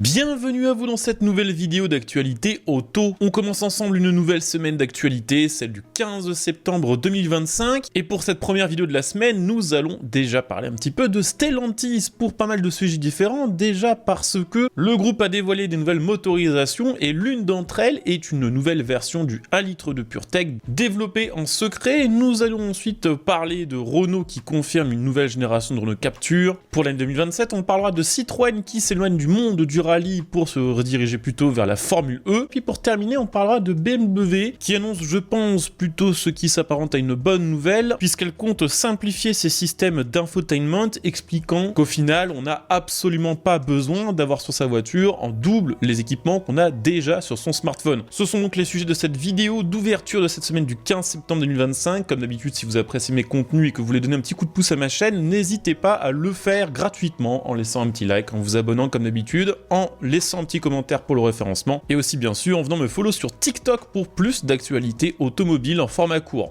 Bienvenue à vous dans cette nouvelle vidéo d'actualité auto. On commence ensemble une nouvelle semaine d'actualité, celle du 15 septembre 2025. Et pour cette première vidéo de la semaine, nous allons déjà parler un petit peu de Stellantis pour pas mal de sujets différents. Déjà parce que le groupe a dévoilé des nouvelles motorisations et l'une d'entre elles est une nouvelle version du 1 litre de PureTech développée en secret. Nous allons ensuite parler de Renault qui confirme une nouvelle génération de Renault Captur. Pour l'année 2027, on parlera de Citroën qui s'éloigne du monde du rallye pour se rediriger plutôt vers la Formule E. Puis pour terminer, on parlera de BMW qui annonce, je pense, plutôt ce qui s'apparente à une bonne nouvelle puisqu'elle compte simplifier ses systèmes d'infotainment, expliquant qu'au final, on n'a absolument pas besoin d'avoir sur sa voiture en double les équipements qu'on a déjà sur son smartphone. Ce sont donc les sujets de cette vidéo d'ouverture de cette semaine du 15 septembre 2025. Comme d'habitude, si vous appréciez mes contenus et que vous voulez donner un petit coup de pouce à ma chaîne, n'hésitez pas à le faire gratuitement en laissant un petit like, en vous abonnant comme d'habitude, en laissant un petit commentaire pour le référencement et aussi bien sûr en venant me follow sur TikTok pour plus d'actualités automobiles en format court.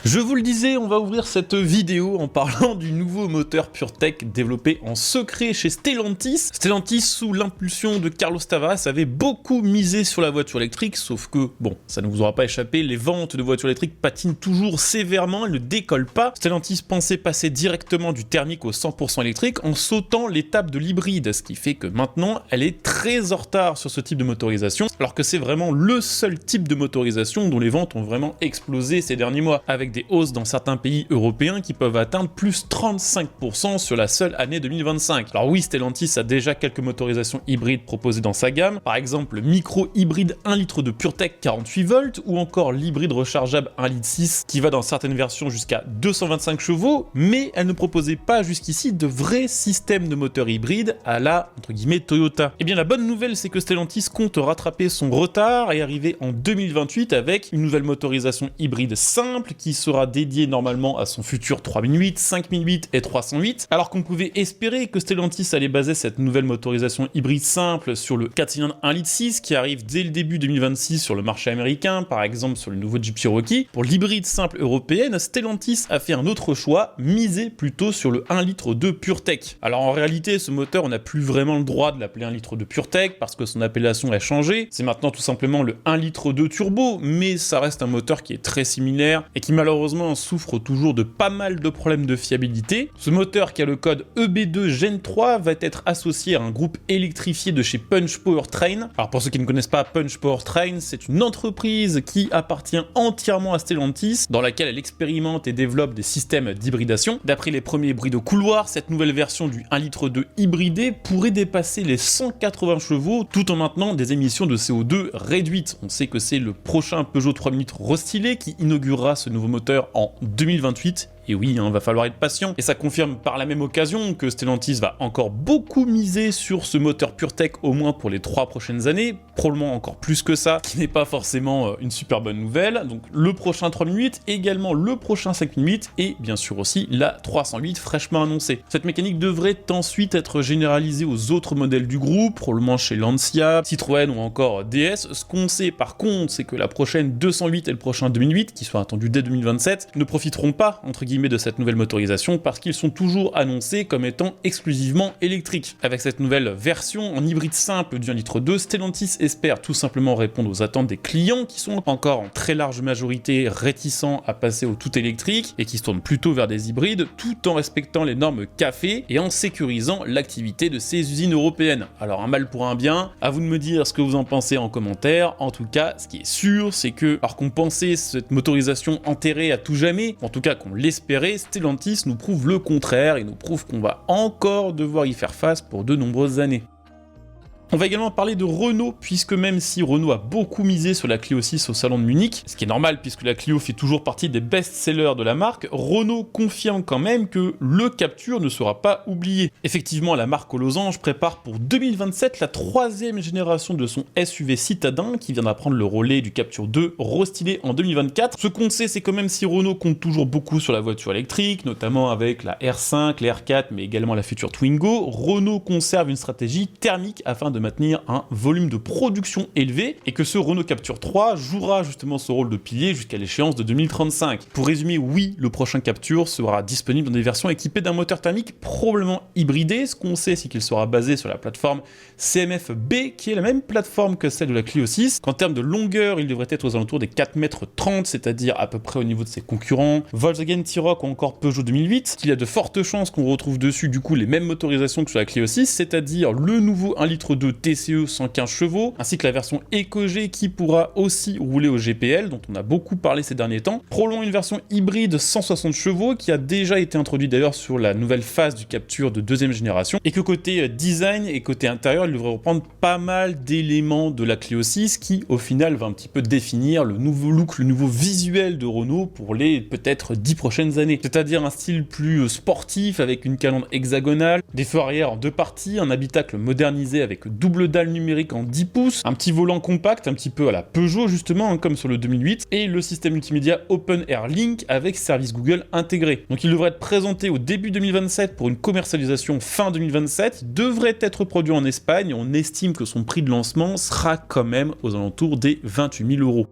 Je vous le disais, on va ouvrir cette vidéo en parlant du nouveau moteur PureTech développé en secret chez Stellantis. Stellantis, sous l'impulsion de Carlos Tavares, avait beaucoup misé sur la voiture électrique, sauf que, bon, ça ne vous aura pas échappé, les ventes de voitures électriques patinent toujours sévèrement, elles ne décollent pas. Stellantis pensait passer directement du thermique au 100% électrique en sautant l'étape de l'hybride, ce qui fait que maintenant, elle est très en retard sur ce type de motorisation, alors que c'est vraiment le seul type de motorisation dont les ventes ont vraiment explosé ces derniers mois, avec des hausses dans certains pays européens qui peuvent atteindre plus 35% sur la seule année 2025. Alors oui, Stellantis a déjà quelques motorisations hybrides proposées dans sa gamme, par exemple le micro-hybride 1 litre de PureTech 48 volts ou encore l'hybride rechargeable 1 litre 6 qui va dans certaines versions jusqu'à 225 chevaux, mais elle ne proposait pas jusqu'ici de vrais systèmes de moteurs hybrides à la, entre guillemets, Toyota. Et bien la bonne nouvelle, c'est que Stellantis compte rattraper son retard et arriver en 2028 avec une nouvelle motorisation hybride simple qui sera dédié normalement à son futur 3008, 5008 et 308, alors qu'on pouvait espérer que Stellantis allait baser cette nouvelle motorisation hybride simple sur le 4 cylindres 1 litre 6 qui arrive dès le début 2026 sur le marché américain, par exemple sur le nouveau Jeep Cherokee. Pour l'hybride simple européenne, Stellantis a fait un autre choix, miser plutôt sur le 1 litre de PureTech. Alors en réalité, ce moteur, on n'a plus vraiment le droit de l'appeler 1 litre de PureTech parce que son appellation a changé, c'est maintenant tout simplement le 1 litre de turbo, mais ça reste un moteur qui est très similaire et qui malheureusement souffre toujours de pas mal de problèmes de fiabilité. Ce moteur qui a le code EB2 Gen 3 va être associé à un groupe électrifié de chez Punch Powertrain. Alors pour ceux qui ne connaissent pas Punch Powertrain, c'est une entreprise qui appartient entièrement à Stellantis, dans laquelle elle expérimente et développe des systèmes d'hybridation. D'après les premiers bruits de couloir, cette nouvelle version du 1 litre 2 hybridé pourrait dépasser les 180 chevaux tout en maintenant des émissions de CO2 réduites. On sait que c'est le prochain Peugeot 3008 restylé qui inaugurera ce nouveau moteur en 2028. Et oui, va falloir être patient. Et ça confirme par la même occasion que Stellantis va encore beaucoup miser sur ce moteur PureTech au moins pour les 3 prochaines années, probablement encore plus que ça, qui n'est pas forcément une super bonne nouvelle. Donc le prochain 3008, également le prochain 5008 et bien sûr aussi la 308 fraîchement annoncée. Cette mécanique devrait ensuite être généralisée aux autres modèles du groupe, probablement chez Lancia, Citroën ou encore DS. Ce qu'on sait par contre, c'est que la prochaine 208 et le prochain 2008, qui sont attendus dès 2027, ne profiteront pas, entre guillemets, de cette nouvelle motorisation parce qu'ils sont toujours annoncés comme étant exclusivement électriques. Avec cette nouvelle version en hybride simple du 1 litre 2, Stellantis espère tout simplement répondre aux attentes des clients qui sont encore en très large majorité réticents à passer au tout électrique et qui se tournent plutôt vers des hybrides tout en respectant les normes CAFE et en sécurisant l'activité de ces usines européennes. Alors un mal pour un bien, à vous de me dire ce que vous en pensez en commentaire. En tout cas, ce qui est sûr, c'est que alors qu'on pensait cette motorisation enterrée à tout jamais, en tout cas qu'on l'espère, Stellantis nous prouve le contraire et nous prouve qu'on va encore devoir y faire face pour de nombreuses années. On va également parler de Renault, puisque même si Renault a beaucoup misé sur la Clio 6 au salon de Munich, ce qui est normal puisque la Clio fait toujours partie des best-sellers de la marque, Renault confirme quand même que le Captur ne sera pas oublié. Effectivement, la marque aux losanges prépare pour 2027 la 3e génération de son SUV citadin qui viendra prendre le relais du Captur 2 restylé en 2024. Ce qu'on sait, c'est que même si Renault compte toujours beaucoup sur la voiture électrique, notamment avec la R5, la R4, mais également la future Twingo, Renault conserve une stratégie thermique afin de maintenir un volume de production élevé et que ce Renault Captur 3 jouera justement ce rôle de pilier jusqu'à l'échéance de 2035. Pour résumer, oui, le prochain Captur sera disponible dans des versions équipées d'un moteur thermique probablement hybridé. Ce qu'on sait, c'est qu'il sera basé sur la plateforme CMF-B, qui est la même plateforme que celle de la Clio 6. Qu'en termes de longueur, il devrait être aux alentours des 4,30 m, c'est-à-dire à peu près au niveau de ses concurrents Volkswagen T-Roc ou encore Peugeot 2008. Il y a de fortes chances qu'on retrouve dessus du coup les mêmes motorisations que sur la Clio 6, c'est-à-dire le nouveau 1,2 litre TCE 115 chevaux, ainsi que la version EcoG qui pourra aussi rouler au GPL, dont on a beaucoup parlé ces derniers temps. Prolong une version hybride 160 chevaux qui a déjà été introduite d'ailleurs sur la nouvelle phase du Captur de deuxième génération, et que côté design et côté intérieur, il devrait reprendre pas mal d'éléments de la Clio 6 qui au final va un petit peu définir le nouveau look, le nouveau visuel de Renault pour les peut-être 10 prochaines années. C'est-à-dire un style plus sportif avec une calandre hexagonale, des feux arrière en 2 parties, un habitacle modernisé avec double dalle numérique en 10 pouces, un petit volant compact un petit peu à la Peugeot justement, comme sur le 2008, et le système multimédia Open Air Link avec service Google intégré. Donc il devrait être présenté au début 2027 pour une commercialisation fin 2027, il devrait être produit en Espagne et on estime que son prix de lancement sera quand même aux alentours des 28 000 €.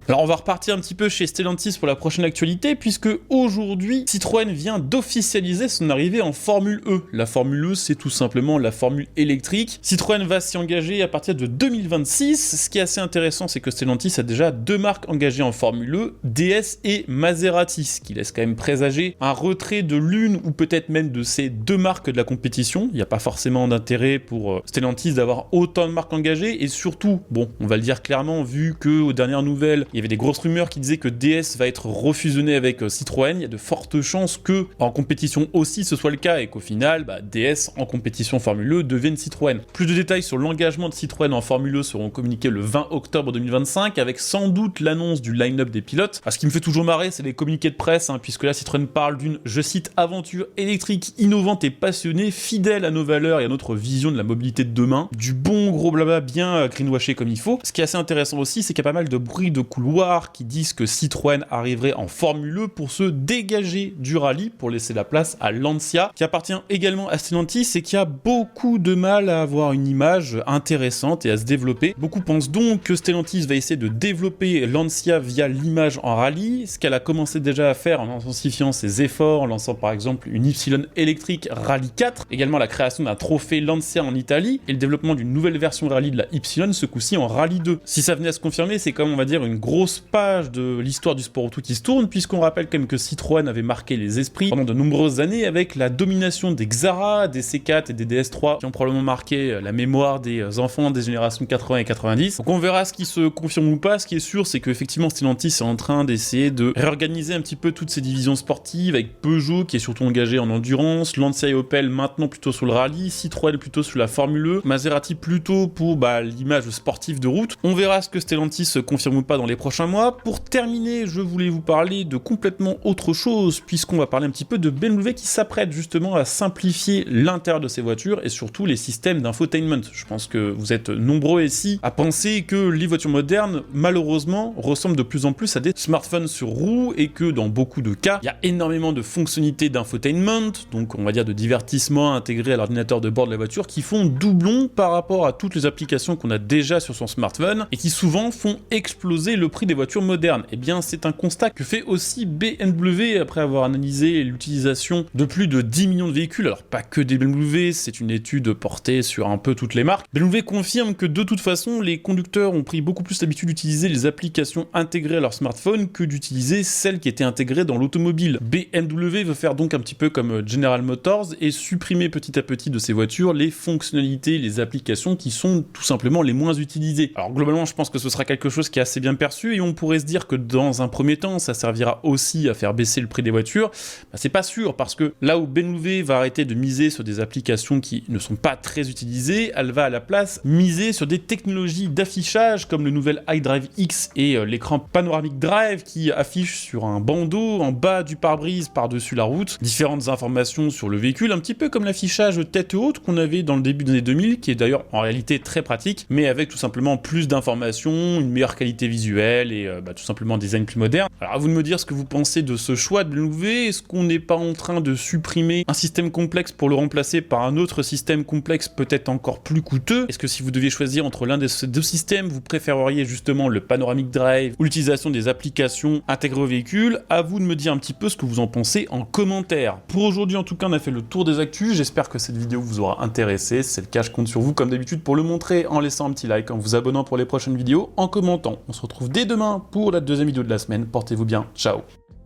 Alors on va repartir un petit peu chez Stellantis pour la prochaine actualité, puisque aujourd'hui, Citroën vient d'officialiser son arrivée en Formule E. La Formule E, c'est tout simplement la formule électrique. Citroën va s'y engager à partir de 2026. Ce qui est assez intéressant, c'est que Stellantis a déjà 2 marques engagées en Formule E, DS et Maserati, ce qui laisse quand même présager un retrait de l'une ou peut-être même de ces 2 marques de la compétition. Il n'y a pas forcément d'intérêt pour Stellantis d'avoir autant de marques engagées, et surtout, bon, on va le dire clairement, vu que aux dernières nouvelles, il y avait des grosses rumeurs qui disaient que DS va être refusionné avec Citroën, il y a de fortes chances que en compétition aussi ce soit le cas et qu'au final, DS en compétition Formule E devienne Citroën. Plus de détails sur l'engagement de Citroën en Formule E seront communiqués le 20 octobre 2025 avec sans doute l'annonce du line-up des pilotes. Ce qui me fait toujours marrer, c'est les communiqués de presse, puisque là Citroën parle d'une, je cite, aventure électrique innovante et passionnée, fidèle à nos valeurs et à notre vision de la mobilité de demain. Du bon gros blabla bien greenwashé comme il faut. Ce qui est assez intéressant aussi, c'est qu'il y a pas mal de bruits de couloir qui disent que Citroën arriverait en Formule E pour se dégager du rallye, pour laisser la place à Lancia, qui appartient également à Stellantis et qui a beaucoup de mal à avoir une image intéressante et à se développer. Beaucoup pensent donc que Stellantis va essayer de développer Lancia via l'image en rallye, ce qu'elle a commencé déjà à faire en intensifiant ses efforts, en lançant par exemple une Y électrique Rally 4, également la création d'un trophée Lancia en Italie, et le développement d'une nouvelle version rallye de la Y, ce coup-ci en Rally 2. Si ça venait à se confirmer, c'est comme on va dire une grosse page de l'histoire du sport auto qui se tourne, puisqu'on rappelle quand même que Citroën avait marqué les esprits pendant de nombreuses années avec la domination des Xara, des C4 et des DS3 qui ont probablement marqué la mémoire des enfants des générations 80 et 90. Donc on verra ce qui se confirme ou pas. Ce qui est sûr, c'est qu'effectivement Stellantis est en train d'essayer de réorganiser un petit peu toutes ces divisions sportives, avec Peugeot qui est surtout engagé en endurance, Lancia et Opel maintenant plutôt sur le rallye, Citroën plutôt sur la Formule E, Maserati plutôt pour l'image sportive de route. On verra ce que Stellantis se confirme ou pas dans les prochains mois. Pour terminer, je voulais vous parler de complètement autre chose, puisqu'on va parler un petit peu de BMW qui s'apprête justement à simplifier l'intérieur de ses voitures et surtout les systèmes d'infotainment. Je pense que vous êtes nombreux ici à penser que les voitures modernes, malheureusement, ressemblent de plus en plus à des smartphones sur roues et que dans beaucoup de cas, il y a énormément de fonctionnalités d'infotainment, donc on va dire de divertissement intégré à l'ordinateur de bord de la voiture, qui font doublon par rapport à toutes les applications qu'on a déjà sur son smartphone et qui souvent font exploser le prix des voitures modernes. Et bien c'est un constat que fait aussi BMW après avoir analysé l'utilisation de plus de 10 millions de véhicules, alors pas que des BMW, c'est une étude portée sur un peu toutes les marques. BMW confirme que de toute façon les conducteurs ont pris beaucoup plus l'habitude d'utiliser les applications intégrées à leur smartphone que d'utiliser celles qui étaient intégrées dans l'automobile. BMW veut faire donc un petit peu comme General Motors et supprimer petit à petit de ses voitures les fonctionnalités, les applications qui sont tout simplement les moins utilisées. Alors globalement je pense que ce sera quelque chose qui est assez bien perçu et on pourrait se dire que dans un premier temps ça servira aussi à faire baisser le prix des voitures. C'est pas sûr, parce que là où BMW va arrêter de miser sur des applications qui ne sont pas très utilisées, elle va à la place miser sur des technologies d'affichage comme le nouvel iDrive X et l'écran panoramique Drive qui affiche sur un bandeau en bas du pare-brise par-dessus la route différentes informations sur le véhicule, un petit peu comme l'affichage tête haute qu'on avait dans le début des années 2000, qui est d'ailleurs en réalité très pratique, mais avec tout simplement plus d'informations, une meilleure qualité visuelle, visuel et tout simplement un design plus moderne. Alors à vous de me dire ce que vous pensez de ce choix de l'UV. Est-ce qu'on n'est pas en train de supprimer un système complexe pour le remplacer par un autre système complexe peut-être encore plus coûteux? Est-ce que si vous deviez choisir entre l'un de ces deux systèmes, vous préféreriez justement le panoramic drive ou l'utilisation des applications intégrées au véhicule? À vous de me dire un petit peu ce que vous en pensez en commentaire. Pour aujourd'hui en tout cas, on a fait le tour des actus. J'espère que cette vidéo vous aura intéressé. Si c'est le cas, je compte sur vous comme d'habitude pour le montrer en laissant un petit like, en vous abonnant pour les prochaines vidéos, en commentant. On se retrouve dès demain pour la deuxième vidéo de la semaine. Portez-vous bien. Ciao.